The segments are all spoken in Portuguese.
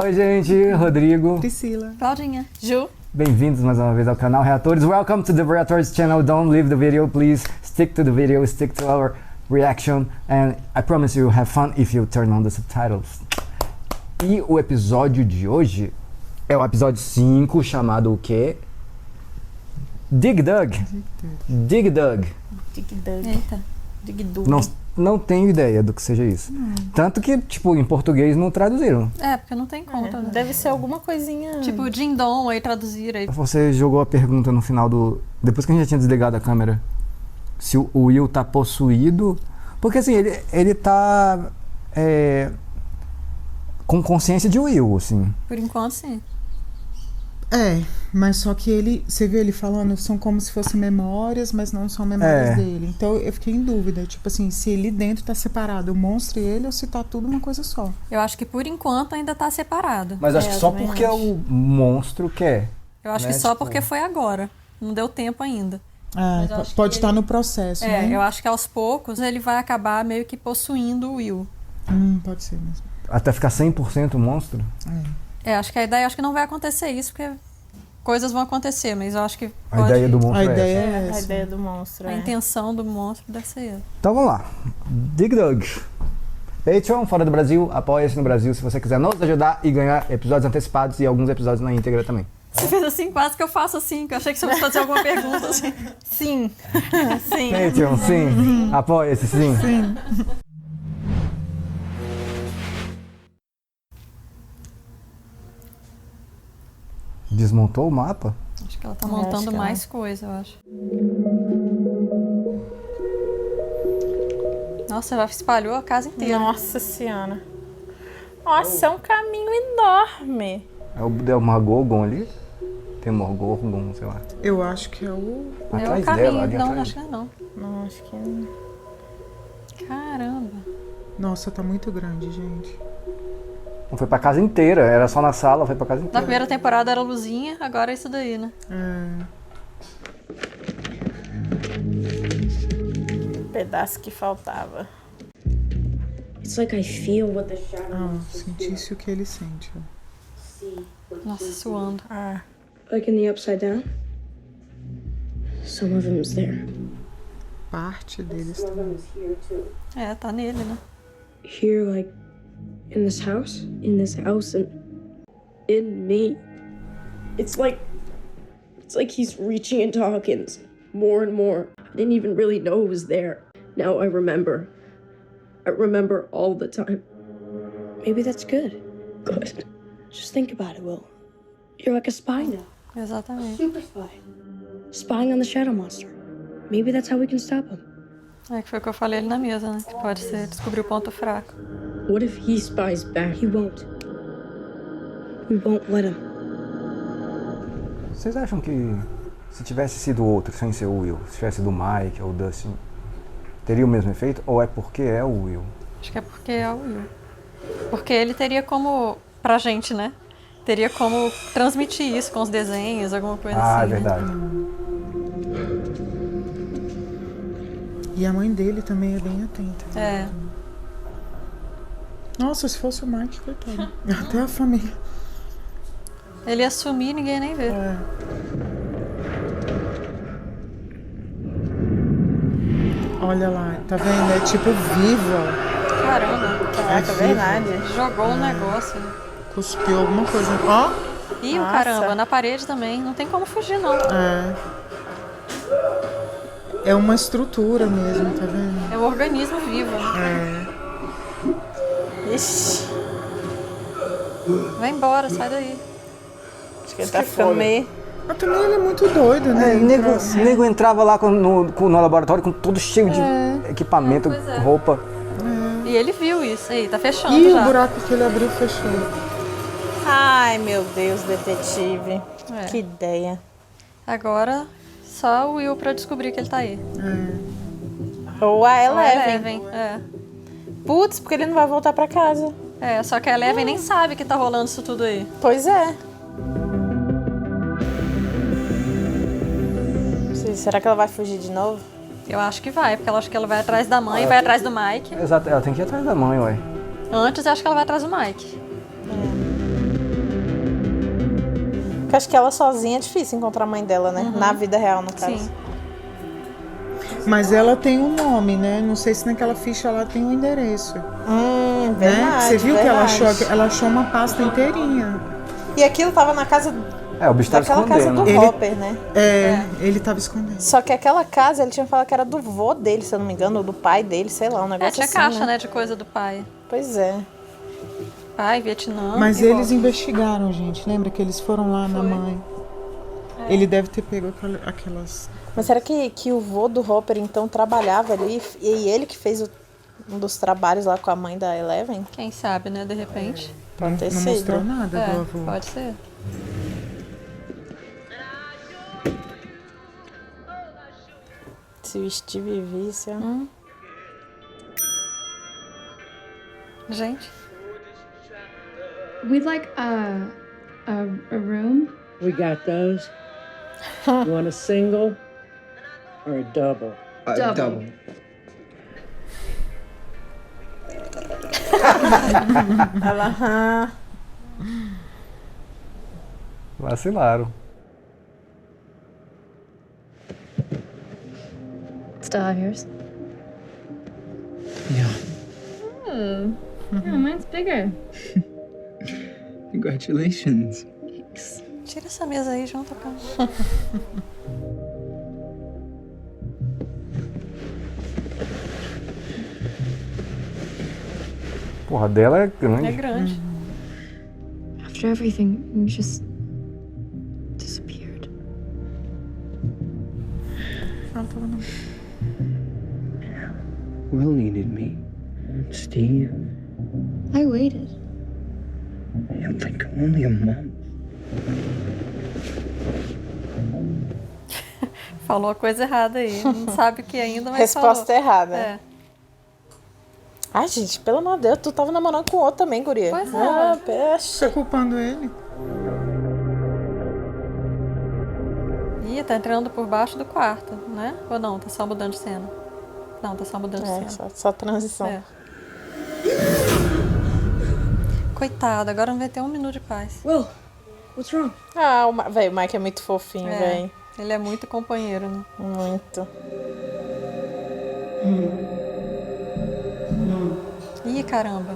Oi, gente, Rodrigo. Priscila. Claudinha. Ju. Bem-vindos mais uma vez ao canal Reatores. Welcome to the Reatores channel. Don't leave the video, please. Stick to the video, stick to our reaction. And I promise you have fun if you turn on the subtitles. E o episódio de hoje é o episódio 5, chamado o quê? Dig Dug. Dig Dug. Dig Dug. Eita. Dig Dug. Não tenho ideia do que seja isso. Tanto que, tipo, em português não traduziram. É, porque não tem conta. Né? Deve ser alguma coisinha... Tipo, Dindom, aí traduziram. Aí... Você jogou a pergunta no final do... Depois que a gente já tinha desligado a câmera. Se o Will tá possuído... Porque, assim, ele tá... com consciência de Will, assim. Por enquanto, sim. É, mas só que ele, você viu ele falando, são como se fossem memórias, mas não são memórias dele. Então eu fiquei em dúvida, tipo assim, se ele dentro tá separado, o monstro e ele, ou se tá tudo uma coisa só. Eu acho que por enquanto ainda tá separado. Mas acho que só porque é o monstro quer. Eu acho que só porque foi agora. Não deu tempo ainda. Ah, pode estar no processo, né? Eu acho que aos poucos ele vai acabar meio que possuindo o Will. Pode ser mesmo. Até ficar 100% monstro? Acho que a ideia, acho que não vai acontecer isso, porque coisas vão acontecer, mas eu acho que a ideia do monstro a ideia é essa. A ideia do monstro, a intenção do monstro deve ser ele. Então vamos lá. Dig Dug. Patreon, fora do Brasil, apoia-se no Brasil se você quiser nos ajudar e ganhar episódios antecipados e alguns episódios na íntegra também. Você fez assim, quase que eu faço assim, que eu achei que você fosse fazer alguma pergunta assim. Sim. Sim. Patreon, sim. Apoia-se, sim. Sim. Desmontou o mapa? Acho que ela tá montando mais coisa, eu acho. Nossa, ela espalhou a casa inteira. Nossa senhora. Nossa, é um caminho enorme. É o Demogorgon ali? Tem Demogorgon, sei lá. Eu acho que é o... Atrás o caminho, dela, ali não, atrás. acho que não. Não, acho que não. Caramba. Nossa, tá muito grande, gente. Não foi pra casa inteira, era só na sala, foi pra casa Na inteira. primeira temporada era luzinha, agora é isso daí, né? Um pedaço que faltava. It's like I feel what the shadow Sentisse o que ele sente. Ó. Nossa, suando. like in the upside down. Some of them's there. Parte deles também. Tá nele, né? Here, like in this house, and in me. It's like he's reaching into Hawkins more and more. I didn't even really know it was there. Now I remember. I remember all the time. Maybe that's good. Good. Just think about it, Will. You're like a spy now. Exatamente. Super spy. Spying on the Shadow Monster. Maybe that's how we can stop him. É que foi o que eu falei ali na mesa, né? Que pode ser descobrir o ponto fraco. What if he spies back? He won't. We won't let him. Vocês acham que se tivesse sido outro, sem ser o Will, se tivesse sido o Mike ou o Dustin, teria o mesmo efeito? Ou é porque é o Will? Acho que é porque é o Will. Porque ele teria como, pra gente, né? Teria como transmitir isso com os desenhos, alguma coisa assim. É verdade. Né? E a mãe dele também é bem atenta. Nossa, se fosse o Mike, coitado. Até a família. Ele ia sumir e ninguém nem vê. Olha lá, tá vendo? É tipo vivo, ó. Caramba. Caraca, é verdade. Jogou um negócio. Cuspiu alguma coisa. Ó! Ih, o caramba, na parede também. Não tem como fugir, não. É uma estrutura mesmo, tá vendo? É um organismo vivo. Ixi, Vai embora, sai daí. acho que ele tá ficando meio... Mas também ele é muito doido, né? O nego entrava lá no laboratório com todo cheio de equipamento, Pois é. roupa. E ele viu isso. Aí, tá fechando E já. o buraco que ele abriu fechou. Ai, meu Deus, detetive. É. Que ideia. Agora, só o Will pra descobrir que ele tá aí. Ou a Ou a Eleven. Eleven. Putz, porque ele não vai voltar pra casa. Só que a Eleven nem sabe que tá rolando isso tudo aí. Pois é. Será que ela vai fugir de novo? Eu acho que vai, porque ela acha que ela vai atrás da mãe, vai atrás do Mike. Exato, ela tem que ir atrás da mãe, ué. Antes, eu acho que ela vai atrás do Mike. Porque acho que ela sozinha é difícil encontrar a mãe dela, né? Na vida real, no caso. Sim. Mas ela tem um nome, né? Não sei se naquela ficha lá tem um endereço. Né? Verdade. Você viu que verdade. ela achou uma pasta inteirinha. E aquilo tava na casa É, o bicho tava daquela casa do escondendo. Hopper, né? Ele tava escondendo. Só que aquela casa, ele tinha falado que era do vô dele, se eu não me engano, ou do pai dele, sei lá, um negócio Tinha assim, caixa, né? né, de coisa do pai. Pois é. Pai, Vietnã. Mas e eles Hopper. investigaram, gente. Lembra que eles foram lá na mãe? Ele deve ter pego aquelas... Mas será que o vô do Hopper, então, trabalhava ali? E ele que fez um dos trabalhos lá com a mãe da Eleven? Quem sabe, né, de repente. Pode ter Não sido. mostrou nada do É, avô. pode ser. Se o Steve visse, ó. Gente, We'd like a room. We got those. You want a single or a double? Double. Ela, Vacilaram. Still have yours? Yeah. Yeah, mine's bigger. Congratulations. tira essa mesa aí junto com... Porra, dela é grande. É grande. After everything, you just disappeared. Ela tava no... Will needed me. Steve. I waited. And like only a month. Falou a coisa errada aí. Não sabe o que ainda, mas resposta falou. errada. É. Ai, gente, pelo amor de Deus, tu tava namorando com outro também, guria. Pois é. Ah, Tá peixe. culpando ele? Ih, tá entrando por baixo do quarto, né? Ou não? Tá só mudando de cena. Não, tá só mudando de É, cena. só transição. É. Coitado, agora não vai ter um minuto de paz. Will, what's wrong? Ah, velho, o Mike é muito fofinho, É. velho. Ele é muito companheiro, né? Muito. Ih, caramba.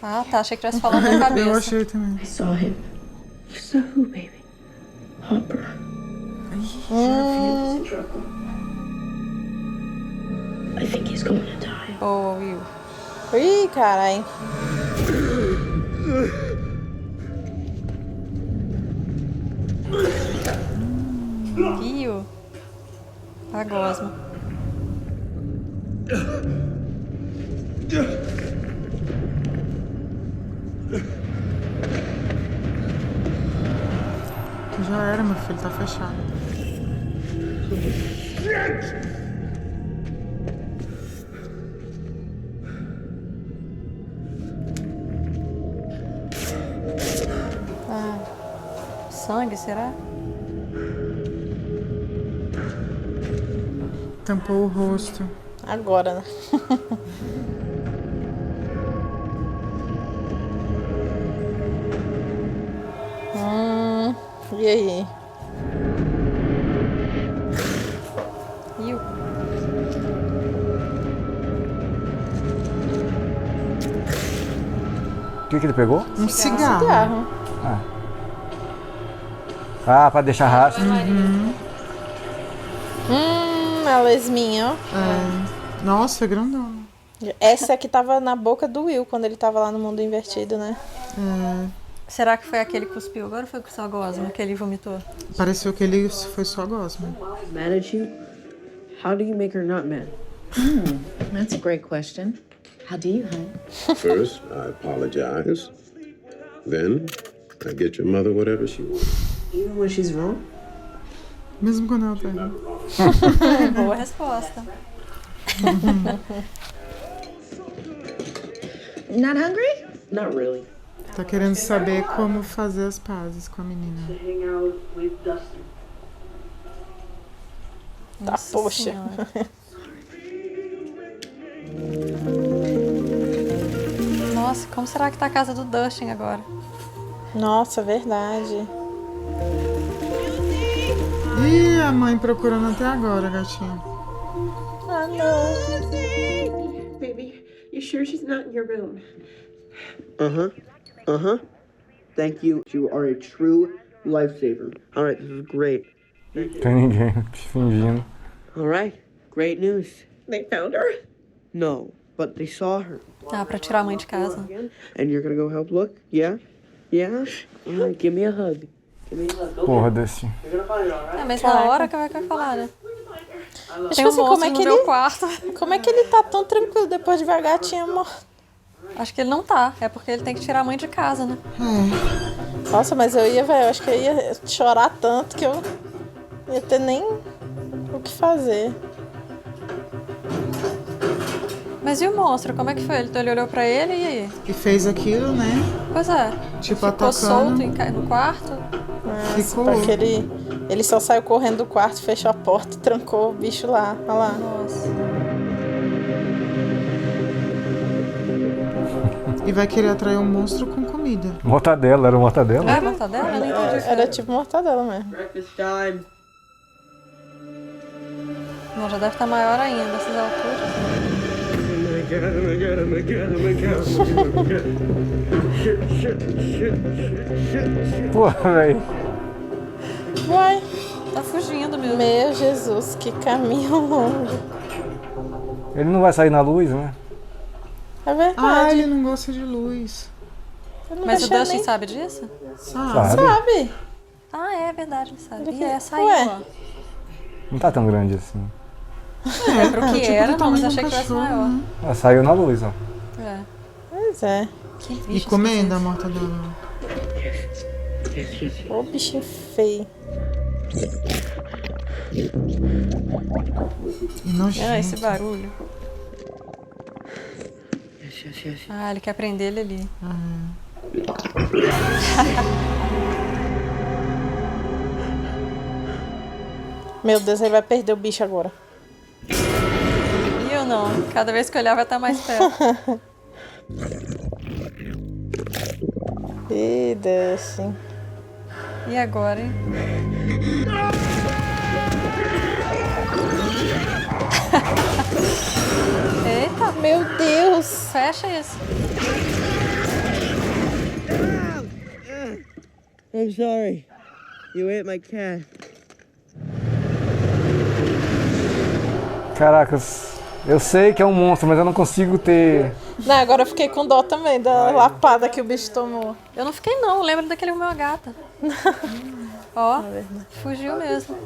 Ah, tá. Achei que tivesse falando na Eu cabeça. achei também. I saw him. You saw who, baby? Hopper. I think he's going to die. Boa, Will. Ih, caralho. Will. A gosma. Já era, meu filho, tá fechado. Sangue, será? Tampou o rosto. Agora, né? E aí? Will. O que ele pegou? Um cigarro. Cigarro. Ah, pra deixar rastro. A lesminha, ó. Nossa, grandão. Essa aqui tava na boca do Will quando ele tava lá no mundo invertido, né? Será que foi aquele que cuspiu agora ou foi só a gosma que ele vomitou? Pareceu que ele foi só gosma. Mad at you? How do you make her not mad? That's a great question. How do you, hon? First, I apologize. Then, I get your mother whatever she wants. Even when she's wrong? Mesmo quando ela tá errada. Boa resposta. Not hungry? Not really. Tá querendo saber como fazer as pazes com a menina. Hang out with Dustin. Tá, poxa. Senhora. Nossa, como será que tá a casa do Dustin agora? Nossa, verdade. Ih, a mãe procurando até agora, gatinho. Ah, não. Baby, you sure she's not in your room? Thank you. You are a true lifesaver. All right, this is great. Tem ninguém fingindo. All right, great news. They found her? No, but they saw her. Ah, pra tirar a mãe de casa. And you're gonna go help look? Yeah? Yeah? All right, give me a hug. Give me a hug. Okay. Porra desse. You're gonna find her, all right? É, mas na hora que vai falar, né? Tem Tipo assim, monstro no meu quarto. Como é que ele tá tão tranquilo depois de ver a gatinha morta? Acho que ele não tá. É porque ele tem que tirar a mãe de casa, né? Nossa, mas eu acho que eu ia chorar tanto que eu ia ter nem o que fazer. Mas e o monstro? Como é que foi? Ele olhou pra ele e aí? E fez aquilo, né? Pois é. Tipo, Ficou atacando. solto no quarto. Ficou. Porque ele só saiu correndo do quarto, fechou a porta e trancou o bicho lá. Olha lá. Nossa. E vai querer atrair um monstro com comida. Mortadela, era mortadela? É mortadela? Eu não entendi. Era tipo mortadela mesmo. Breakfast time. Não, já deve estar maior ainda, nessas alturas. Porra, velho. Uai, Tá fugindo mesmo. meu Jesus, que caminho longo. Ele não vai sair na luz, né? É verdade. Ah, ele não gosta de luz. Eu não Mas o deixei Dustin nem- sabe disso? Sabe? Sabe? Ah, é verdade, ele sabe. Ele E é, que- saiu, Ué. ó. Não tá tão grande assim. É, pro que tipo era, do não, mas tamanho achei de um que tivesse cachorro, maior. né? Ela saiu na luz, ó. É. Pois é. Que E bicho comendo a esquisito. mortadela. Ô bichinho feio. E Ah, nojento. esse barulho. Yes. Ah, ele quer prender ele ali. Meu Deus, ele vai perder o bicho agora. E eu não. Cada vez que eu olhar vai estar mais perto. Ih, Dustin. E agora, hein? Eita, Meu Deus. fecha isso. I'm sorry. You ate my cat. Caracas, eu sei que é um monstro, mas eu não consigo ter... Não, agora eu fiquei com dó também da lapada que o bicho tomou. Eu não fiquei não, lembra daquele meu gata. Ó, fugiu mesmo.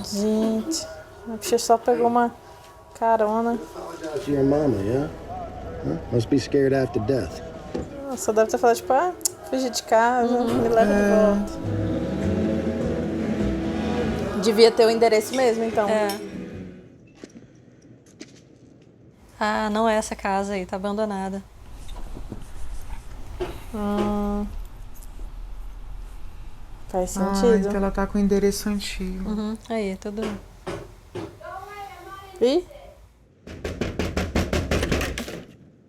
Gente, o bicho só pegou uma carona. To your mama, yeah? Huh? Must be scared after death. Só deve ter falado, tipo, fugir de casa, me leva de volta. Devia ter o endereço mesmo, então. É. Ah, não é essa casa aí, tá abandonada. Faz Ah, sentido. então ela tá com o endereço antigo. Uhum, aí, tudo. Ih,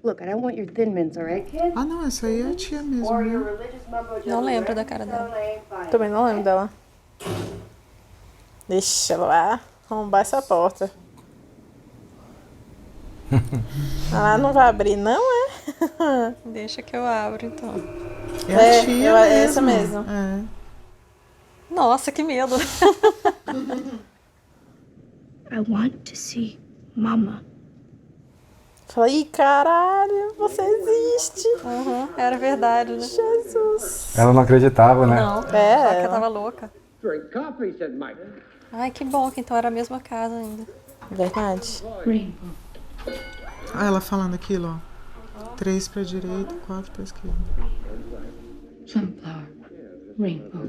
Look, I don't want your thin mints, all right, kid? Ah, não, essa aí é a tia mesmo, né? Não lembro da cara dela. também não lembro dela. Deixa ela lá arrombar essa porta. Ela não vai abrir, não é? Deixa que eu abro, então. É a tia é mesmo. essa mesmo. É. Nossa, que medo. I want to see Mama. Falei, ih, caralho, você existe. Uhum, era verdade, né? Jesus. Ela não acreditava, né? Não, É. só que eu tava louca. Drink coffee, said Mike. Ai, que bom que então era a mesma casa ainda. Verdade. Rainbow. Ah, ela falando aquilo, ó. 3 pra direita, 4 pra esquerda. Sunflower. Rainbow.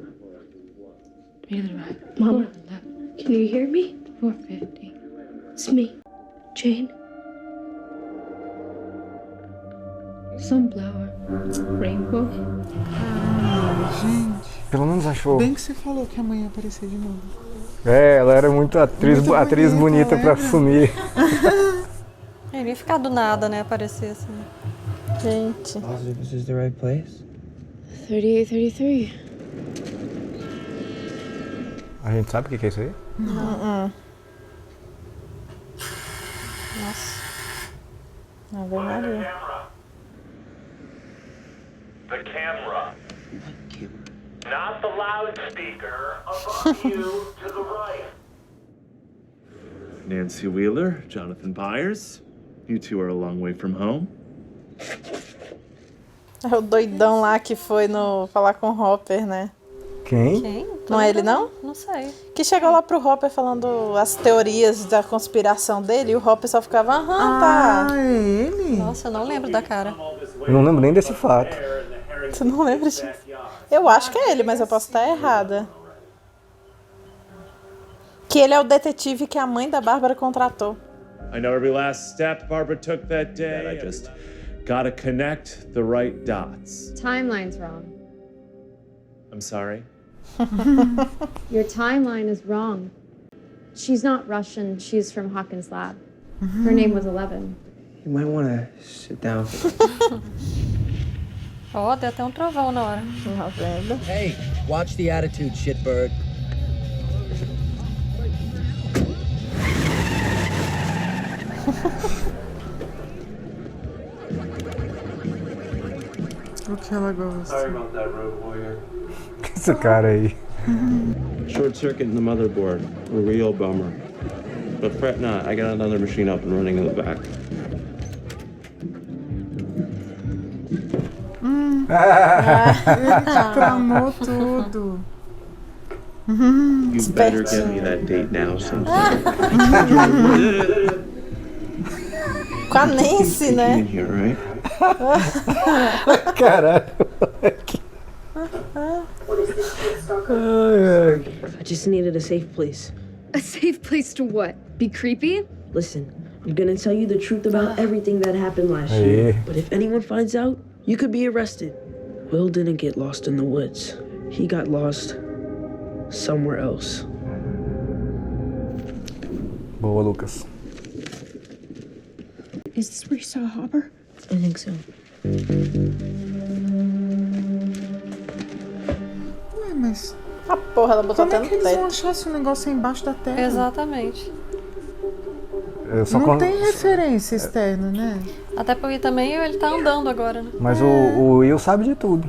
3 to the right. Mama, can you hear me? 450. It's me, Jane. Sunflower. Rainbow. Gente, Pelo menos achou. bem que você falou que a mãe ia aparecer de novo. É, ela era muito atriz, Muito atriz bonita bonita, pra lembra? sumir. Ele ia ficar do nada, né? Aparecer assim. Gente. Positive this is the right place? 3833. A gente sabe o que é isso aí? Nossa. Ave Maria. The camera. Not the loudspeaker above you to the right. Nancy Wheeler, Jonathan Byers. You two are a long way from home. É o doidão lá que foi falar com o Hopper, né? Quem? Não é ele, não? Não sei. Que chegou lá pro Hopper falando as teorias da conspiração dele e o Hopper só ficava, tá. Ah, é ele? Nossa, eu não lembro da cara. Eu não lembro nem desse fato. Você não lembra disso? Eu acho que é ele, mas eu posso estar errada. Que ele é o detetive que a mãe da Bárbara contratou. I know every last step Barbara took that day. I just gotta connect the right dots. Timeline's wrong. I'm sorry? Your timeline is wrong. She's not Russian. She's from Hawkins' lab. Her name was 11. You might want to sit down. Ó, deu até um trovão na hora. Tá vendo? Hey, watch the attitude, shitbird. O que ela gosta? Sorry about that, Road Warrior. Esse cara aí. Short circuit in the motherboard. A real bummer. But fret not, I got another machine up and running in the back. Ele tramou tudo. You better give me that date now, Simpson. Com a Nancy, né? In here, right? Caralho. I just needed a safe place. A safe place to what? Be creepy? Listen, I'm gonna tell you the truth about everything that happened last year. But if anyone finds out, you could be arrested. Will didn't get lost in the woods. He got lost somewhere else. Boa, Lucas. Is this where you saw Hopper? I think so. Ué, mas A porra, ela botou como até é que no eles vão teto. achar esse negócio aí embaixo da terra? Exatamente. Eu só Não tem referência externa, né? Até porque também ele tá andando agora, né? Mas o Will sabe de tudo.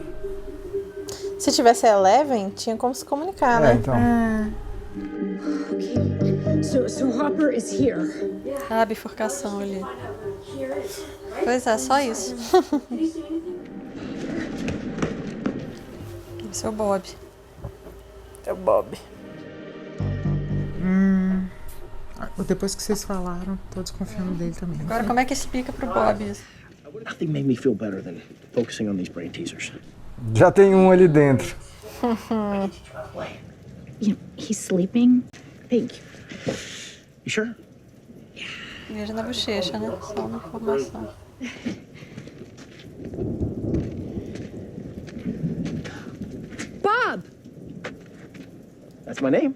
Se tivesse a Eleven, tinha como se comunicar, né? Então. So Hopper is here. A bifurcação ali. Pois é, só isso. Esse é o Bob. É o Bob. Depois que vocês falaram, tô desconfiando dele também. Agora, como é que explica pro Bob isso? Nothing made me feel better than focusing on these brain teasers. Já tem um ali dentro. He's sleeping. Thank you. You sure? Beijo na bochecha, né? Só uma informação. Bob! That's my name.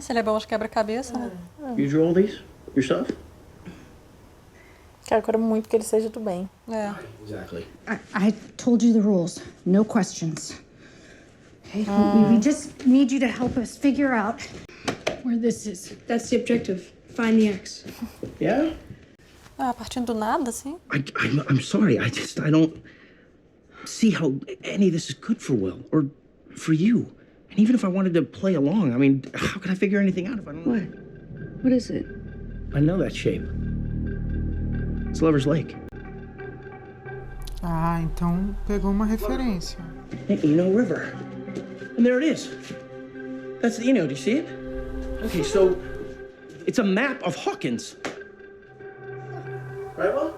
Se ele é bom de quebra-cabeça, né? You drew all these yourself? Quero muito que ele seja do bem. É. Exactly. I told you the rules. No questions. Okay? We just need you to help us figure out where this is. That's the objective. Find the X. Yeah? Ah, partindo do nada, assim? I'm sorry. I don't see how any of this is good for Will or for you. And even if I wanted to play along, I mean, how can I figure anything out if I don't know? What is it? I know that shape. It's Lover's Lake. Ah, então pegou uma referência. Hey, Eno River. And there it is. That's the Eno. Do you see it? Okay, so it's a map of Hawkins. Right, Will?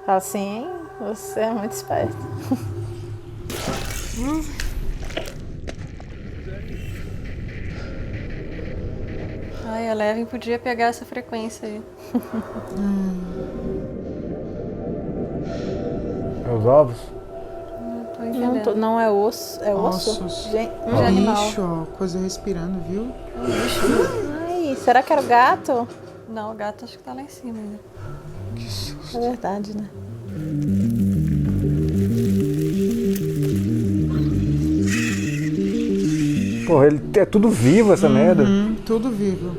Assim, você é muito esperto. Ai, a Eleven podia pegar essa frequência aí. Os ovos? Não tô entendendo. Não é osso, é osso. Ossos. Gente, De animal. Bicho, ó, coisa respirando, viu? Ai, será que era o gato? Não, o gato acho que tá lá em cima ainda. É verdade, né? Porra, é tudo vivo essa merda. Tudo vivo.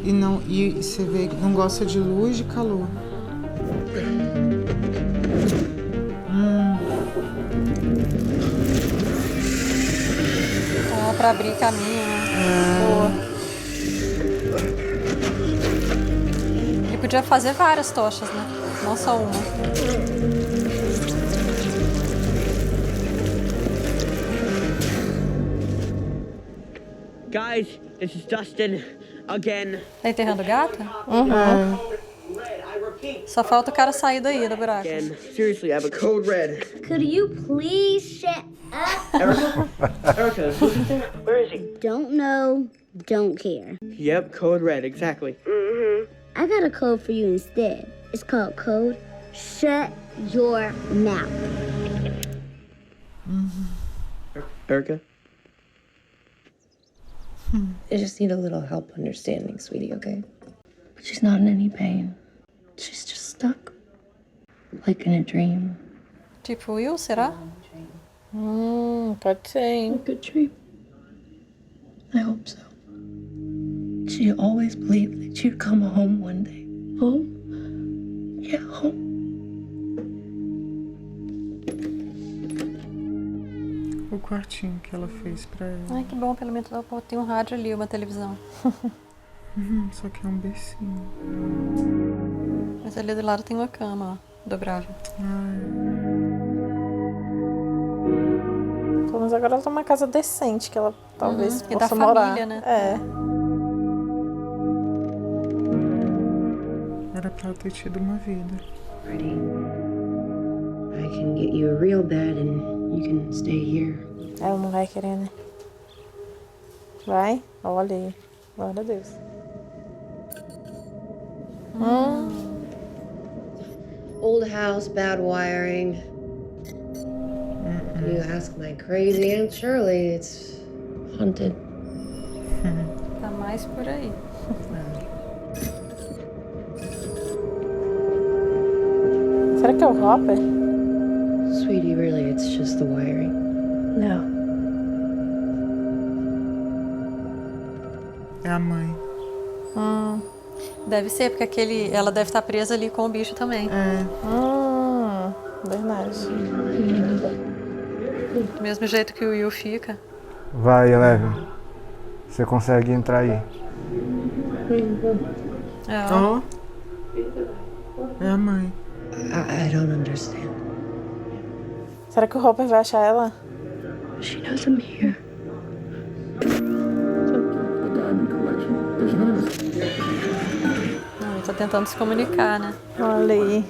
E você vê que não gosta de luz, de calor. Então, pra abrir caminho, né? Boa. Ele podia fazer várias tochas, né? Não só uma. Guys, this is Dustin again. Tá enterrando o gato? Só falta o cara sair daí do buraco. Again. Seriously, I have a code red. Could you please shut up? Erica, who's there? Where is he? Don't know, don't care. Yep, code red, exactly. I got a code for you instead. It's called code shut your mouth. Erica? I just need a little help understanding, sweetie, okay? She's not in any pain. She's just stuck. Like in a dream. Tipo Will, será? Pode ser, hein? A good dream. I hope so. She always believed that she'd come home one day. Home? Yeah, home. O quartinho que ela fez pra ela. Ai, que bom, pelo menos tem um rádio ali, uma televisão. Só que é um bercinho. Mas ali do lado tem uma cama, ó, dobrável. Pelo menos agora ela tá numa casa decente, que ela talvez E possa da morar. família, né? É. Era pra ela ter tido uma vida. Ready? I can get you a real bed and you can stay here. Ela não vai querer, né? Vai? Olha aí. Glória a Deus. Old house, bad wiring. You ask my crazy Aunt Shirley, it's haunted. Tá mais por aí. Será que é o Hopper? Sweetie, really, it's just the wiring. No. É a mãe. Deve ser, porque ela deve estar presa ali com o bicho também. Verdade. Do mesmo jeito que o Will fica. Vai, Eleven. Você consegue entrar aí. Ó. É a mãe. I don't understand. Será que o Hopper vai achar ela? She knows I'm here. Ele tá tentando se comunicar, né? Olha aí.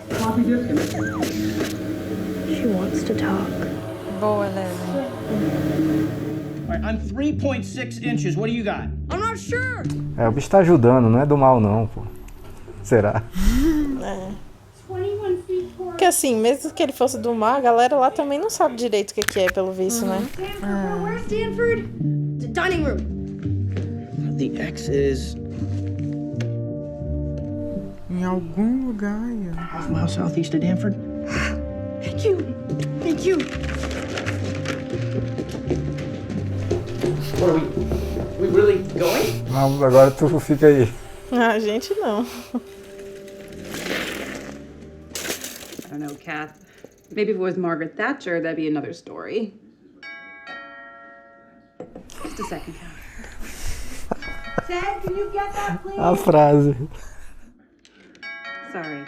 She wants to talk. Boa, Eleven. All right, I'm 3.6 inches. What do you got? I'm not sure. O bicho tá ajudando, não é do mal não, pô. Será? Porque assim, mesmo que ele fosse do mar, a galera lá também não sabe direito o que é, pelo visto, né? Where's Stanford? The dining room. The X is Em algum lugar aí, ó. half mile southeast of Danford. Thank you. Thank you. What are we really going? Não, agora tu fica aí. Ah, gente, não. I don't know, Kath. Maybe if it was Margaret Thatcher, that'd be another story. Just a second, Kath. Dad, can you get that, please? A frase. Sorry.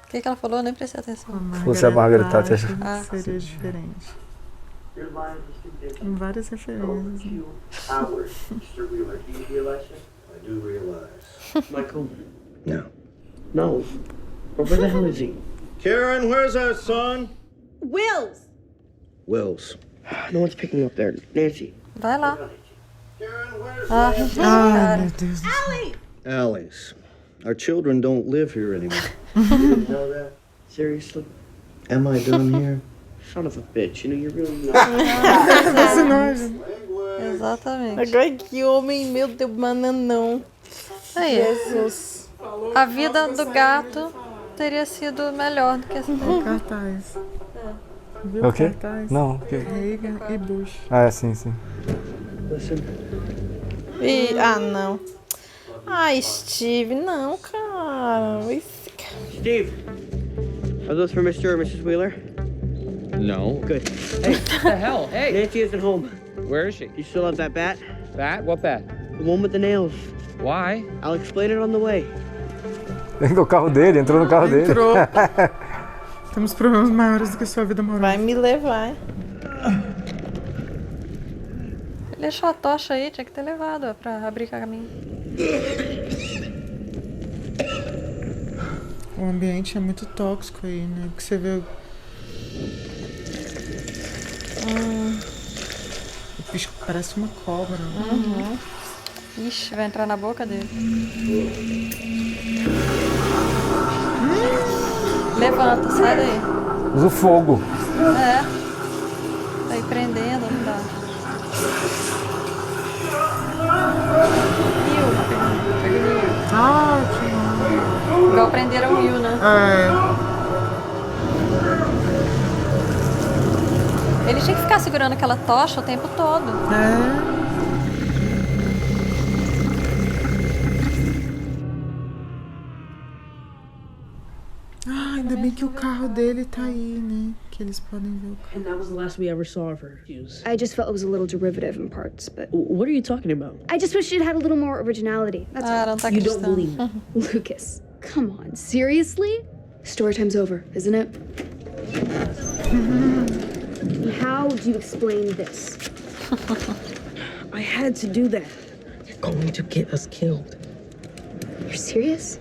O que ela falou? Eu nem prestei atenção. Se fosse a Margaret Thatcher. Seria diferente. Tem várias referências. Hours, Mr. Wheeler. Do you realize that? I do realize. Michael? No. No. Where the hell is he? Karen, where's our son? Wills. Wills. No one's picking up there. Nancy. Vai lá. Meu Deus. Allie. Alice, our children don't live here anymore. You didn't know that? Seriously? Am I done here? Son of a bitch. You know, you're really Exatamente. Agora que homem, meu Deus, bananão. Aí. Jesus. A vida do gato teria sido melhor do que esse O daí. cartaz. Viu É o quê? cartaz? Não. Reagan e Bush. Ah, sim, sim. Listen. Não. Ai, Steve, não, cara. Steve, are those for Mr. or Mrs. Wheeler? No. Good. Hey, What the hell? Hey! Nancy isn't home. Where is she? You still have that bat? Bat? What bat? The one with the nails. Why? I'll explain it on the way. Dentro do carro dele, entrou no carro dele. Entrou. Temos problemas maiores do que sua vida amorosa. Vai me levar. Ele deixou a tocha aí, tinha que ter levado pra abrir caminho. O ambiente é muito tóxico aí, né? Porque você vê. O bicho parece uma cobra. Uhum. Ixi, vai entrar na boca dele. Levanta, sai daí. Usa o fogo. É. Tá aí prendendo, não dá. Ah, que igual prenderam o Will, né? Ele tinha que ficar segurando aquela tocha o tempo todo. Ah, ainda bem que o carro dele tá aí, né? Que eles podem ver o carro. And that was the last we ever saw of her. I just felt it was a little derivative in parts, but What are you talking about? I just wish she'd had a little more originality. That's all. não tá You don't acreditando. believe Lucas, come on, seriously? Story time's over, isn't it? How do you explain this? I had to do that. You're going to get us killed. You're serious?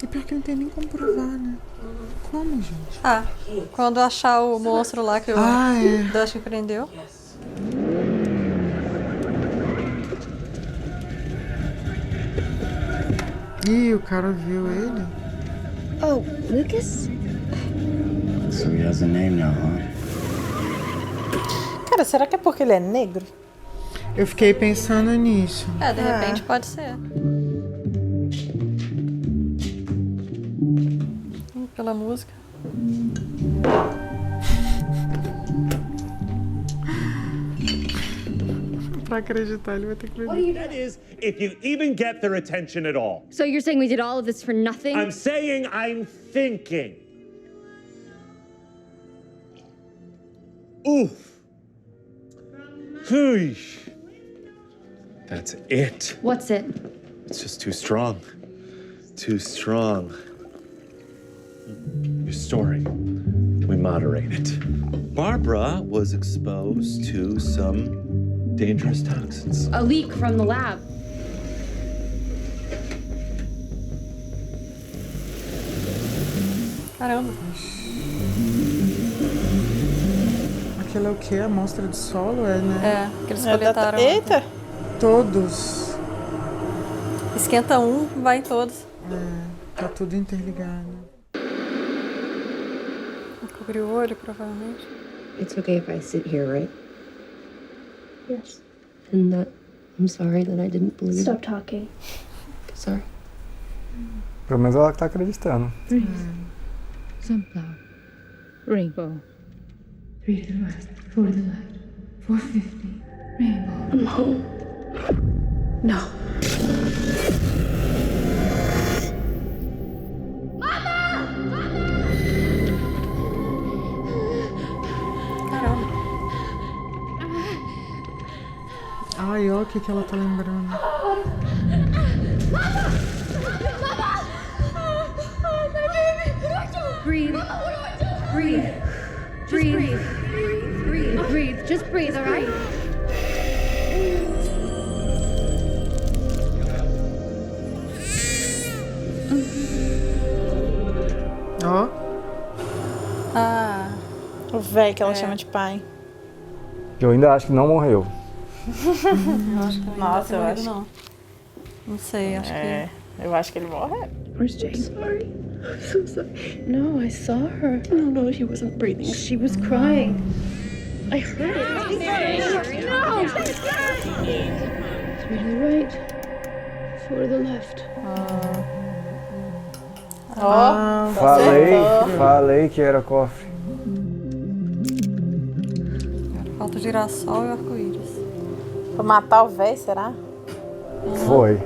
E pior que não tem nem como provar, né? Como, gente? Ah, quando achar o monstro lá que o Dustin prendeu. Ih, o cara viu ele. Oh, Lucas? So he has a name now, huh? Cara, será que é porque ele é negro? Eu fiquei pensando nisso. É, de repente pode ser. Pela música. Pra acreditar, ele vai ter que ver. That is, if you even get their attention at all. So you're saying we did all of this for nothing? I'm saying I'm thinking. Oof. Whoosh. That's it. What's it? It's just too strong. Too strong. Your story. We moderate it. Barbara was exposed to some dangerous toxins. A leak from the lab. Caramba. Aquilo é o quê? A amostra de solo, é, né? É, que eles coletaram. Eita! Todos. Esquenta um, vai em todos. É, tá tudo interligado. Cobriu o olho, provavelmente. It's okay if I sit here, right? Yes. And that I'm sorry that I didn't believe. Stop talking. Sorry. Pelo menos ela que tá acreditando. Sunflower. Rainbow. 3 to the right, 4 to the left. 450. Rainbow. I'm home. No. Ai, ó o que ela tá lembrando. Breathe. Breathe. Breathe. Breathe. Breathe. Just breathe, all right? Ó. Ah. O velho que ela chama de pai. Eu ainda acho que não morreu. Eu acho que ele Nossa, eu não, acho. não. Não sei, acho É, eu acho que ele morre. Where's Jane? Sorry. I'm so sorry. No, I saw her. No, she wasn't breathing. She was crying. I heard it. No! 3 to the right, 4 to the left. Falei que era cofre. Falta o girassol e o arco-íris. Pra matar o véi, será? Foi.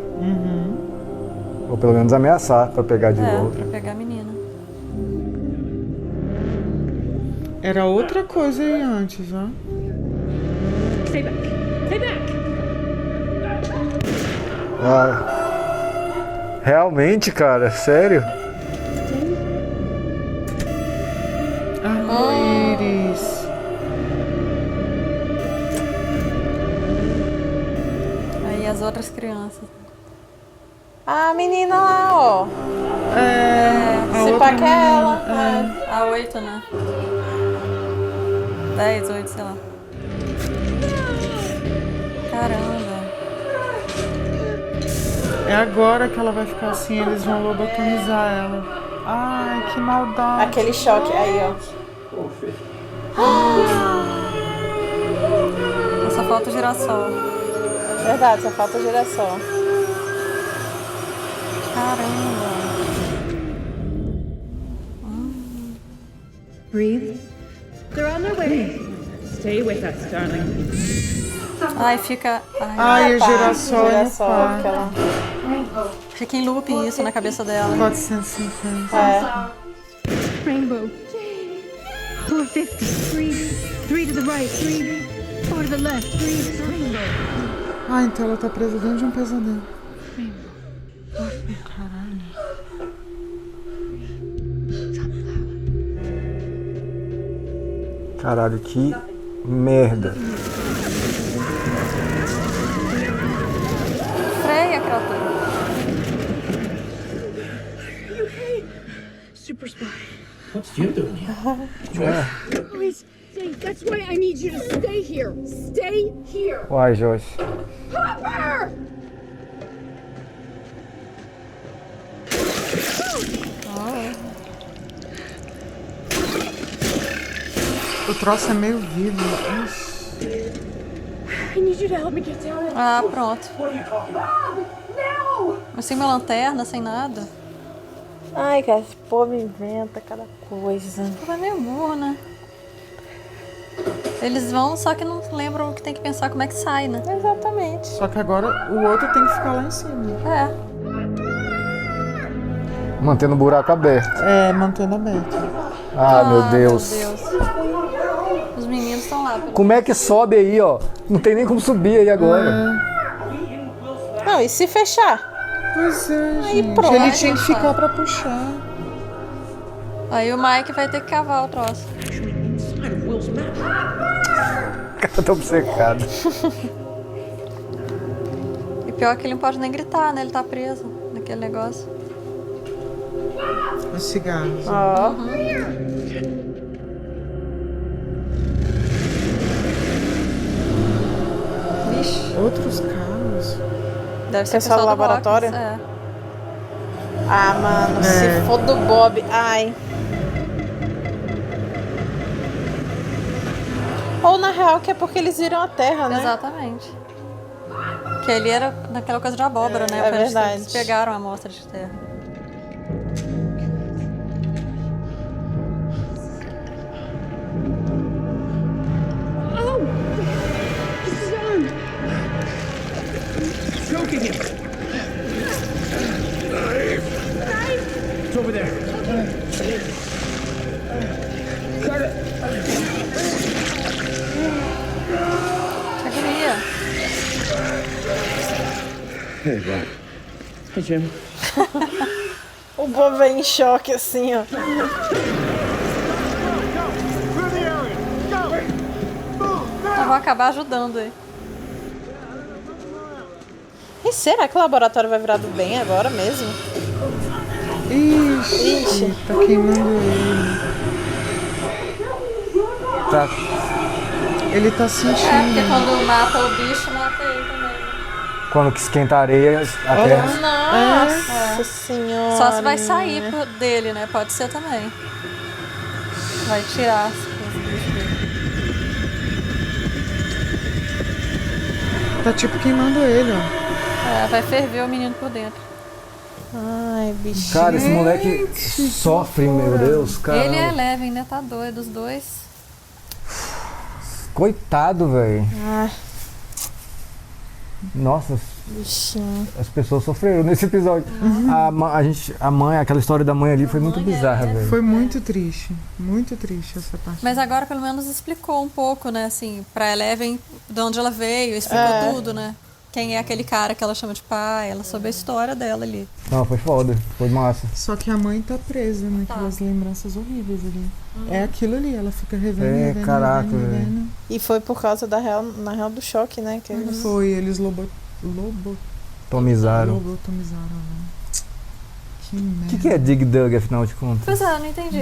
Ou pelo menos ameaçar pra pegar de volta. Pra pegar a menina. Era outra coisa aí antes, ó. Stay back. Stay back. Realmente, cara? Sério? Arco-íris. Aí as outras crianças. A menina lá, ó. A Se outra pá que é ela. menina, A 8, né? 10, 8, sei lá. Caramba. É agora que ela vai ficar assim, eles vão lobotomizar ela. Ai, que maldade. Aquele choque aí, ó. Só falta o girassol. Verdade, só falta o girassol. Caramba. Breathe. They're on their way. Stay with us, darling. Ai, fica... Ai, o girassol é no quarto. aquela... Fica em looping isso na cabeça dela. 450. Rainbow. 450. Three to the right. 4 to the left. Rainbow. Ah, então ela tá presa dentro de um pesadelo. Caralho. Caralho, que merda. Freia, criatura. Super spy. What's Jim doing here? Please, stay. That's why I need you to stay here. Stay here. Uai, Joyce. Hopper! O troço é meio vivo. I need you to help me get down there. Ah, pronto. No! Mas sem uma lanterna, sem nada. Ai, cara, esse povo inventa cada coisa. É meio burro, né? Eles vão, só que não lembram que tem que pensar como é que sai, né? Exatamente. Só que agora o outro tem que ficar lá em cima. É. Mantendo o buraco aberto. É, mantendo aberto. Ah, meu Deus. Meu Deus. Os meninos estão lá. Como é que sobe aí, ó? Não tem nem como subir aí agora. Não, e se fechar? Pois é, Aí gente. pronto. Ele tinha que ficar pra puxar. Aí o Mike vai ter que cavar o troço. O cara tá obcecado. E pior que ele não pode nem gritar, né? Ele tá preso naquele negócio. Os cigarros. Ó. Vixe. Outros carros. Deve ser Pessoal do laboratório? Hawkins, é. Ah, mano, se for do Bob, ai. Ou na real que é porque eles viram a Terra, né? Exatamente. Que ele era naquela coisa de abóbora, né? É verdade. Eles pegaram a amostra de terra. Choking him. It's over there. Got it. Que agonia. Hey, Bob. Hey, Jim. O Bob é em choque assim, ó. Eu vou acabar ajudando aí. E será que o laboratório vai virar do bem agora mesmo? Ixi, tá queimando ele. Tá. Ele tá sentindo. É, porque quando mata o bicho, mata ele também. Quando que esquenta a areia, a terra. Nossa senhora. Só se vai sair dele, né? Pode ser também. Vai tirar as coisas do bicho dele. Tá tipo queimando ele, ó. É, vai ferver o menino por dentro. Ai, bichinho. Cara, esse moleque sofre, meu Deus, cara. Ele é Eleven, né? Tá doido, os dois. Coitado, velho. Ai, Nossa, bichinho. as pessoas sofreram nesse episódio. A mãe, aquela história da mãe ali foi muito bizarra, velho. Foi muito triste essa parte. Mas agora pelo menos explicou um pouco, né, assim, pra Eleven de onde ela veio, explicou tudo, né? Quem é aquele cara que ela chama de pai, ela soube a história dela ali. Não, foi foda, foi massa. Só que a mãe tá presa naquelas lembranças horríveis ali. É aquilo ali, ela fica revendo, caraca, revendo. velho. E foi por causa na real do choque, né? Que eles... Foi, eles Tomizaram. lobotomizaram ela. Que merda. O que é Dig Dug, afinal de contas? Pois é, não entendi.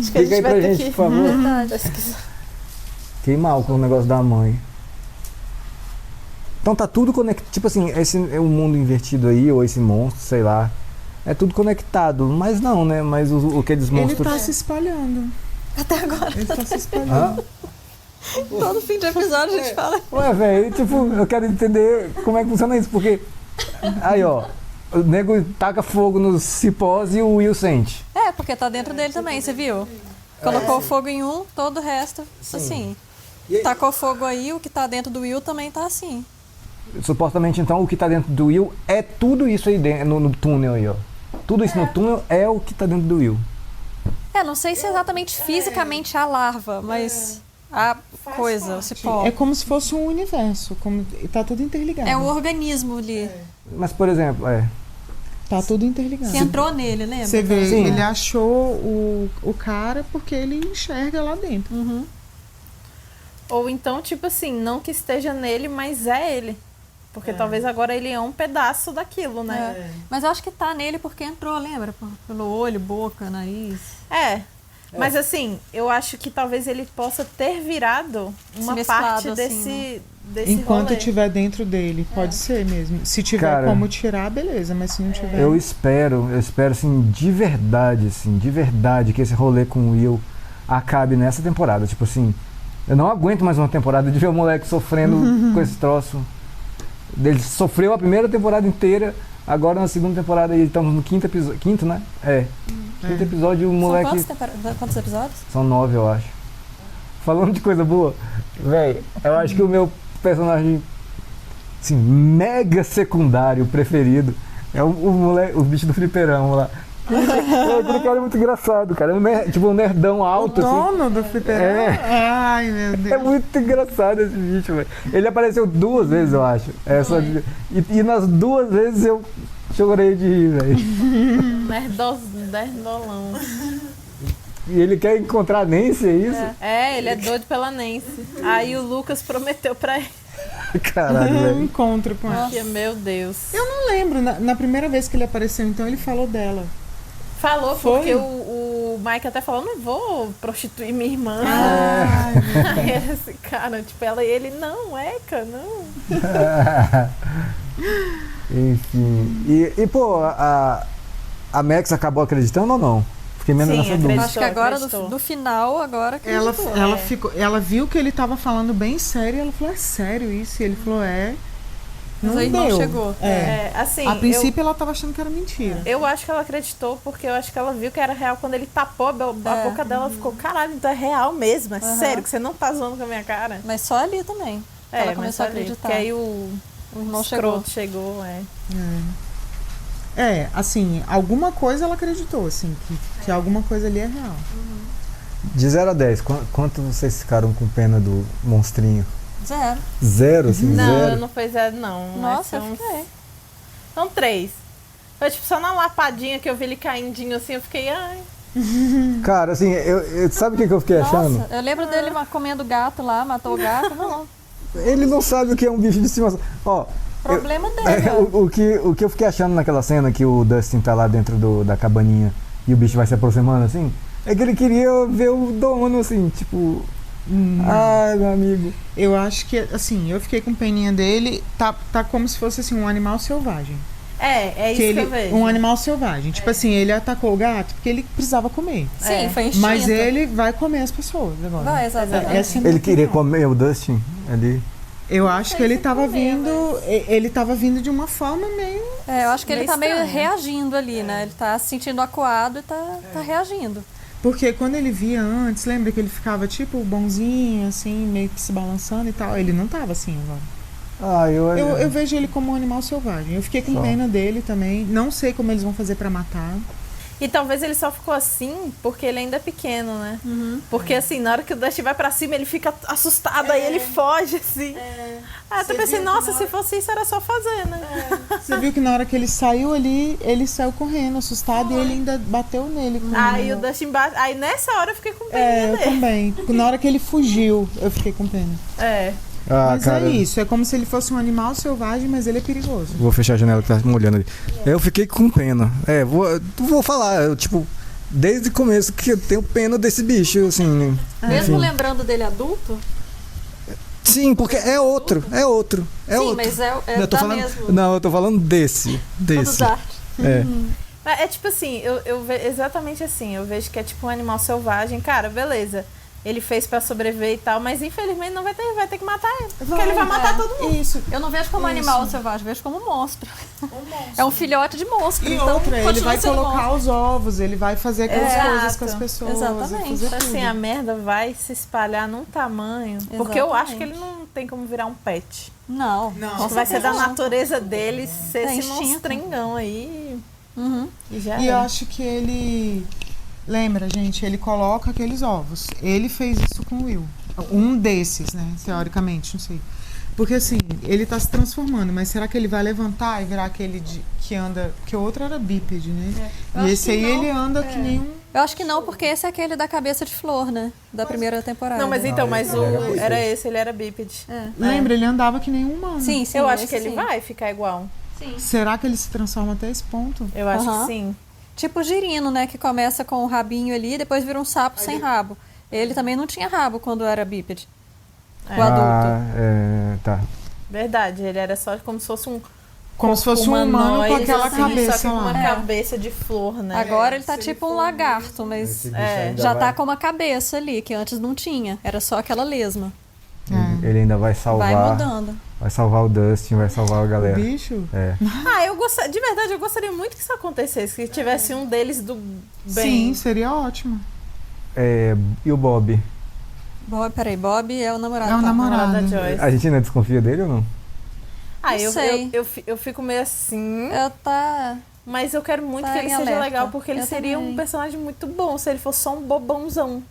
Explica aí pra gente, por favor. Fiquei mal com o negócio da mãe. Então tá tudo conectado, tipo assim, esse é o mundo invertido aí, ou esse monstro, sei lá. É tudo conectado, mas não, né? Mas o que eles monstros... Ele tá se espalhando. Até agora. Ele tá se espalhando. Todo fim de episódio a gente fala. Ué, velho, tipo, eu quero entender como é que funciona isso, porque... Aí, ó, o nego taca fogo nos cipós e o Will sente. É, porque tá dentro dele também, você viu? Colocou fogo em um, todo o resto, assim. Tacou fogo aí, o que tá dentro do Will também tá assim. Supostamente, então, o que tá dentro do Will é tudo isso aí dentro, no túnel aí, ó. Tudo isso no túnel é o que tá dentro do Will. Não sei se é exatamente fisicamente a larva, mas a coisa, o cipó. É como se fosse um universo, tá tudo interligado. É um organismo ali. Mas, por exemplo, tá tudo interligado. Que entrou nele, lembra? Você vê, Sim. ele achou o cara porque ele enxerga lá dentro. Uhum. Ou então, tipo assim, não que esteja nele, mas é ele. Porque talvez agora ele é um pedaço daquilo, né? Mas eu acho que tá nele porque entrou, lembra? Pelo olho, boca, nariz. Mas assim, eu acho que talvez ele possa ter virado uma parte desse Enquanto rolê. estiver dentro dele, pode ser mesmo. Se tiver Cara, como tirar, beleza, mas se não tiver... Eu espero assim, de verdade, que esse rolê com o Will acabe nessa temporada. Tipo assim, eu não aguento mais uma temporada de ver o moleque sofrendo com esse troço. Ele sofreu a primeira temporada inteira, agora na segunda temporada estamos no quinto episódio. Quinto, né? Quinto episódio, o moleque... São quantos episódios? São 9, eu acho. Falando de coisa boa, velho, eu acho que o meu personagem, assim, mega secundário preferido é o moleque, o bicho do fliperão lá. Aquele cara é muito engraçado, cara. Tipo um nerdão alto. O dono assim. do fliperão? Ai, meu Deus. É muito engraçado esse bicho, velho. Ele apareceu 2 vezes, eu acho. E nas 2 vezes eu chorei de rir, velho. Nerdolão. E ele quer encontrar a Nancy, é isso? Ele é doido pela Nancy. Aí o Lucas prometeu pra ele. Caralho, velho. Um encontro com ela. Meu Deus. Eu não lembro. Na primeira vez que ele apareceu, então, ele falou dela. Falou, Foi? porque o Mike até falou, não vou prostituir minha irmã. Aí esse cara, tipo, ela e ele, não, Eca, não. Enfim. E pô, a Max acabou acreditando ou não? Fiquei menos nessa dúvida. Acho que agora, do final, agora que ela viu que ele tava falando bem sério e ela falou, é sério isso? E ele falou, Mas aí não chegou. Assim, a princípio ela tava achando que era mentira. Eu acho que ela acreditou porque eu acho que ela viu que era real. Quando ele tapou a boca dela, ficou, caralho, então é real mesmo, é sério, que você não tá zoando com a minha cara. Mas só ali também. Ela começou a acreditar. Porque aí o irmão chegou. Assim, alguma coisa ela acreditou, assim, que alguma coisa ali é real. De 0 a 10, quanto vocês ficaram com pena do monstrinho? 0. 0, assim, não, 0? Não foi 0, não. Nossa, eu fiquei. São 3. Foi tipo só na lapadinha que eu vi ele caindinho assim, eu fiquei, ai. Cara, assim, sabe o que eu fiquei achando? Eu lembro dele comendo gato lá, matou o gato, não. Ele não sabe o que é um bicho de estimação. Ó, problema dele. O que eu fiquei achando naquela cena que o Dustin tá lá dentro da cabaninha e o bicho vai se aproximando assim, é que ele queria ver o dono, assim, tipo... Ai, meu amigo. Eu acho que, assim, eu fiquei com peninha dele, tá como se fosse, assim, um animal selvagem. É isso que eu vejo. Um animal selvagem. Tipo assim, ele atacou o gato porque ele precisava comer. Sim, foi instinto. Mas ele vai comer as pessoas agora. Vai, exatamente. Ele queria comer o Dustin ali. Eu acho que ele tava vindo. Ele tava vindo de uma forma meio. Eu acho que ele tá meio estranha. reagindo ali, né? Ele tá se sentindo acuado e tá reagindo. Porque quando ele via antes, lembra que ele ficava tipo bonzinho, assim, meio que se balançando e tal? Ele não tava assim agora. Eu vejo ele como um animal selvagem. Eu fiquei com pena dele também. Não sei como eles vão fazer pra matar. E talvez ele só ficou assim porque ele ainda é pequeno, né? Porque assim, na hora que o Dusty vai pra cima, ele fica assustado, aí ele foge, assim. Aí eu até pensei, nossa, se fosse isso era só fazer, né? Você viu que na hora que ele saiu ali, ele saiu correndo, assustado, e ele ainda bateu nele. Aí o Dusty embaixo. Aí nessa hora eu fiquei com pena eu dele. também. Na hora que ele fugiu, eu fiquei com pena. Mas cara, é isso, é como se ele fosse um animal selvagem, mas ele é perigoso. Vou fechar a janela que tá me olhando ali. Eu fiquei com pena. Vou falar, desde o começo que eu tenho pena desse bicho, assim. Mesmo lembrando dele adulto? Sim, porque é outro. Sim, outro. mas eu tô falando, mesmo. Não, eu tô falando desse. É tipo assim, eu vejo exatamente assim, eu vejo que é tipo um animal selvagem, cara, beleza. Ele fez pra sobreviver e tal, mas infelizmente não vai ter que matar ele. Porque ele vai matar todo mundo. Isso. Eu não vejo como animal selvagem, vejo como monstro. É um filhote de monstro. E então outra, ele vai colocar monstro. os ovos, ele vai fazer aquelas coisas com as pessoas. Exatamente. Assim, a merda vai se espalhar num tamanho. Porque eu acho que ele não tem como virar um pet. Não. Vai ser da natureza dele ser esse monstrengão aí. E já eu acho que ele... Lembra, gente, ele coloca aqueles ovos. Ele fez isso com o Will. Um desses, né? Teoricamente, não sei. Porque assim, ele tá se transformando, mas será que ele vai levantar e virar aquele que anda... Porque o outro era bípede, né? E esse aí ele anda que nem um... Eu acho que não, porque esse é aquele da cabeça de flor, né? Da primeira temporada. Não, mas então, ele era bípede. Lembra, ele andava que nem um humano. Sim, eu acho que ele vai ficar igual. Sim. Será que ele se transforma até esse ponto? Eu acho que sim. Tipo o girino, né? Que começa com o rabinho ali e depois vira um sapo sem rabo. Ele também não tinha rabo quando era bípede. O adulto. Tá. Verdade, ele era só como se fosse um... Como se fosse um humano com aquela cabeça só com uma cabeça de flor, né? Agora ele tá tipo um lagarto, mas já tá com uma cabeça ali, que antes não tinha. Era só aquela lesma. Ele ainda vai salvar. Vai mudando. Vai salvar o Dustin, vai salvar a galera. O bicho? De verdade, eu gostaria muito que isso acontecesse, que tivesse um deles do bem. Sim, seria ótimo. E o Bob? Bob é o namorado. É o namorado da Joyce. A gente ainda desconfia dele ou não? Eu fico meio assim. Mas eu quero muito que ele seja alerta. legal, porque ele seria um personagem muito bom se ele fosse só um bobãozão.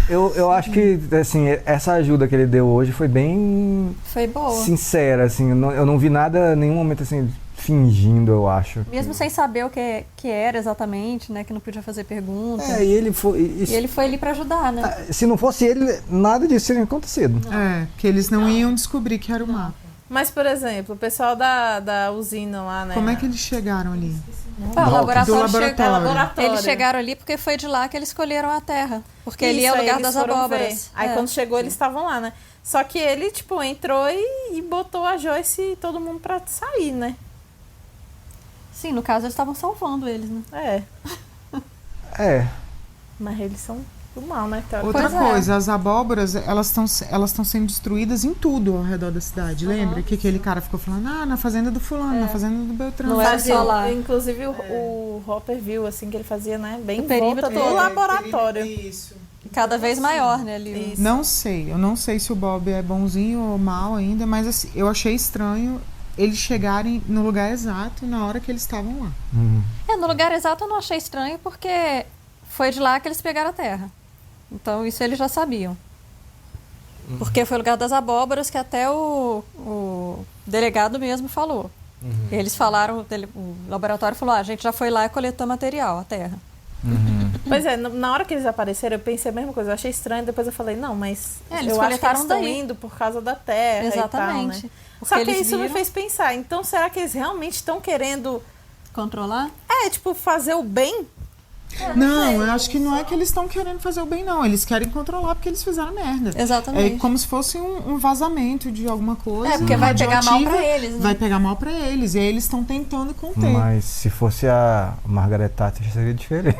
Eu acho que assim, essa ajuda que ele deu hoje foi bem boa. Sincera, assim, eu não vi nada, nenhum momento assim, fingindo, eu acho. Mesmo sem saber o que era exatamente, né, que não podia fazer pergunta. E ele foi... E ele foi ali pra ajudar, né? Se não fosse ele, nada disso teria acontecido. Que eles não iam descobrir que era o mapa. Mas, por exemplo, o pessoal da usina lá, né? Como é que eles chegaram ali? O laboratório. Eles chegaram ali porque foi de lá que eles escolheram a terra. Porque ali é o lugar das abóboras. Aí quando chegou, eles estavam lá, né? Só que ele, tipo, entrou e botou a Joyce e todo mundo pra sair, né? Sim, no caso eles estavam salvando eles, né? Mas eles são do mal, né? Outra coisa, as abóboras, elas estão sendo destruídas em tudo ao redor da cidade. Lembra que aquele cara ficou falando, na fazenda do fulano, na fazenda do Beltrano. Não era só lá. Inclusive o Hopper viu, assim, que ele fazia, né? Bem em volta do laboratório. Isso. Cada vez maior, né? Ali. Eu não sei se o Bob é bonzinho ou mal ainda, mas assim, eu achei estranho eles chegarem no lugar exato na hora que eles estavam lá. No lugar exato eu não achei estranho, porque foi de lá que eles pegaram a terra. Então isso eles já sabiam. Porque foi o lugar das abóboras que até o delegado mesmo falou. Eles falaram, o laboratório falou, a gente já foi lá e coletou material, a terra. Pois é, na hora que eles apareceram, eu pensei a mesma coisa, eu achei estranho, depois eu falei, não, mas eles eu acho que eles estão daí. indo por causa da terra. Exatamente. E tal, né? Só que isso me fez pensar, então será que eles realmente estão querendo controlar? Tipo, fazer o bem? Não, eu acho que não é que eles estão querendo fazer o bem, não. Eles querem controlar porque eles fizeram merda. Exatamente. É como se fosse um vazamento de alguma coisa. Porque vai pegar mal pra eles, né? Vai pegar mal pra eles. E aí eles estão tentando conter. Mas se fosse a Margaret Thatcher, seria diferente.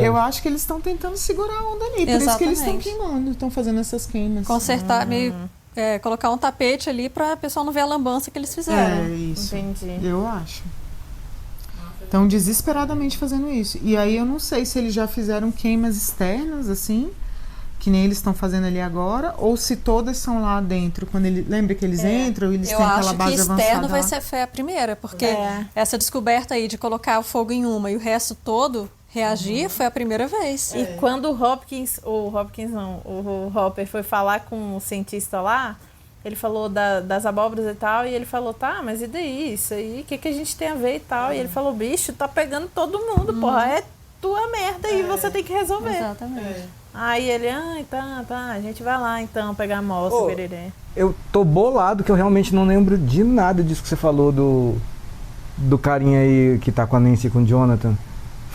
Eu acho que eles estão tentando segurar a onda ali. Por isso que eles estão queimando, estão fazendo essas queimas. Consertar, meio colocar um tapete ali para o pessoal não ver a lambança que eles fizeram. É isso. Entendi. Eu acho. Estão desesperadamente fazendo isso. E aí eu não sei se eles já fizeram queimas externas, assim, que nem eles estão fazendo ali agora, ou se todas são lá dentro. Quando lembra que eles entram, eles têm aquela base avançada. Eu acho que externo vai ser a primeira, porque essa descoberta aí de colocar o fogo em uma e o resto todo reagir foi a primeira vez. E quando o Hopper foi falar com o cientista lá, ele falou das abóboras e tal, e ele falou, tá, mas e daí? Isso aí, o que a gente tem a ver e tal? E ele falou, bicho, tá pegando todo mundo, porra, é tua merda e você tem que resolver. Exatamente. Aí ele, tá, a gente vai lá então pegar a amostra, bererê. Eu tô bolado que eu realmente não lembro de nada disso que você falou do carinha aí que tá com a Nancy e com o Jonathan,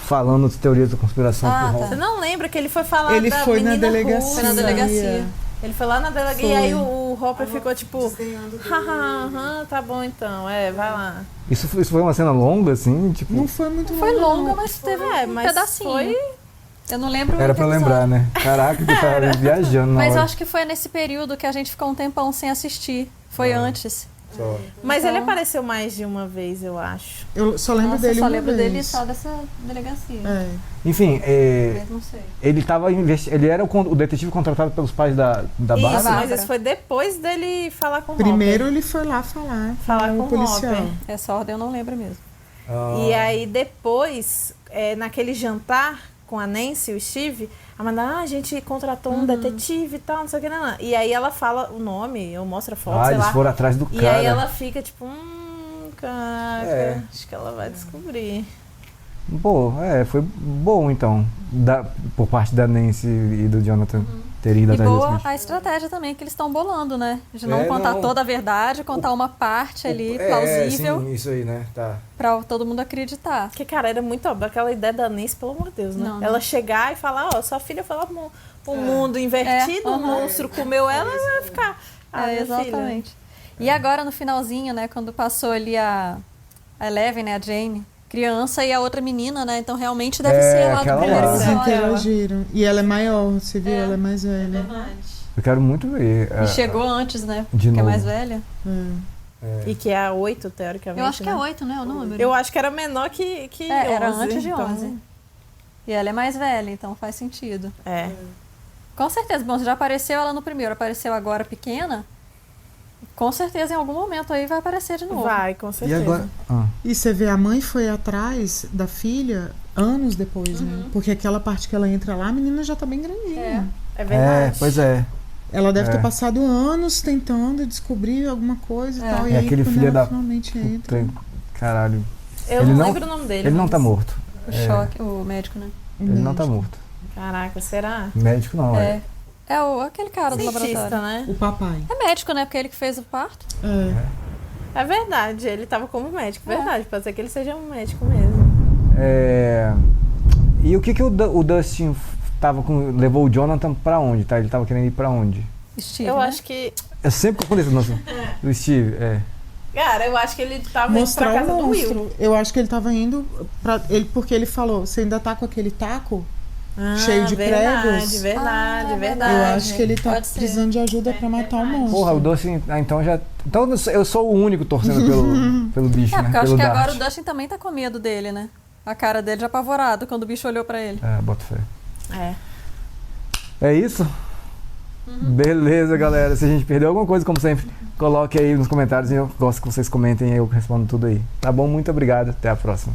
falando de teorias da conspiração. Você não lembra que ele foi falar ele da foi menina na delegacia. russa? Foi na delegacia. Ele foi lá na delegacia e aí o Hopper ficou tipo, tá bom então, vai lá. Isso foi uma cena longa, assim? Tipo... Não foi muito longa. Foi longa, mas teve um pedacinho. Foi... Eu não lembro. Era pra lembrar, né? Caraca, que tava viajando na Mas hora. eu acho que foi nesse período que a gente ficou um tempão sem assistir. Foi antes. Mas ele apareceu mais de uma vez, eu acho. Eu só lembro dele uma vez. Eu só lembro dele só dessa delegacia. Enfim, mas não sei. Ele era o detetive contratado pelos pais da Bárbara? Isso, mas isso foi depois dele falar com o Primeiro Hopper. ele foi lá falar com o policial. Hopper. Essa ordem eu não lembro mesmo. E aí depois, naquele jantar com a Nancy e o Steve, a Amanda, a gente contratou um detetive e tal, não sei o que, não. E aí ela fala o nome, ou mostra a foto, sei eles lá. foram atrás do cara. E aí ela fica tipo, caraca, acho que ela vai descobrir. Pô, foi bom então, por parte da Nancy e do Jonathan ter ido atrás boa desse a estratégia também que eles estão bolando, né? De não contar toda a verdade, contar uma parte ali plausível. Sim, isso aí, né? Tá. Pra todo mundo acreditar. Porque, cara, era muito óbvio, aquela ideia da Nancy, pelo amor de Deus, né? Não, ela chegar e falar, sua filha foi lá pro mundo invertido, o monstro comeu ela, vai ficar... exatamente. E agora, no finalzinho, né, quando passou ali a Eleven, né, a Jane, criança, e a outra menina, né? Então realmente deve ser lá do primeiro Eles episódio. interagiram. E ela é maior, você viu? Ela é mais velha. Eu quero muito ver. E chegou antes, né? De que novo. é mais velha. E que é a 8, teoricamente. Eu acho que é 8, né? O número. Eu acho que era menor que 11. Era antes de 11. Então... E ela é mais velha, então faz sentido. Com certeza. Bom, já apareceu ela no primeiro, apareceu agora pequena. Com certeza, em algum momento aí vai aparecer de novo. Vai, com certeza. E agora? E você vê, a mãe foi atrás da filha anos depois, né? Porque aquela parte que ela entra lá, a menina já tá bem grandinha. É verdade. Pois é. Ela deve ter passado anos tentando descobrir alguma coisa e tal. E aí, aquele quando filho ela da... finalmente entra... Caralho. Eu não lembro o nome dele. Ele não tá morto. O choque, o médico, né? Ele não tá morto. Caraca, será? Médico não, aquele cara do laboratório. Né? O papai. É médico, né? Porque ele que fez o parto. É verdade, ele tava como médico, verdade. Pode ser que ele seja um médico mesmo. E o que o Dustin tava levou o Jonathan pra onde, tá? Ele tava querendo ir pra onde? Steve, eu né? acho que... Eu sempre confundo esse do Steve, Cara, eu acho que ele tava indo pra casa do Will. Eu acho que ele tava indo pra... porque ele falou, você ainda tá com aquele taco cheio de pregos? Verdade. Eu acho que ele tá precisando de ajuda pra matar o monstro. Porra, o Dustin, então já... Então eu sou o único torcendo pelo bicho, né? Porque eu acho pelo que Dart. agora o Dustin também tá com medo dele, né? A cara dele já apavorado quando o bicho olhou pra ele. Bota fé. É. É isso? Beleza, galera. Se a gente perdeu alguma coisa, como sempre, coloque aí nos comentários e eu gosto que vocês comentem e eu respondo tudo aí. Tá bom? Muito obrigado. Até a próxima.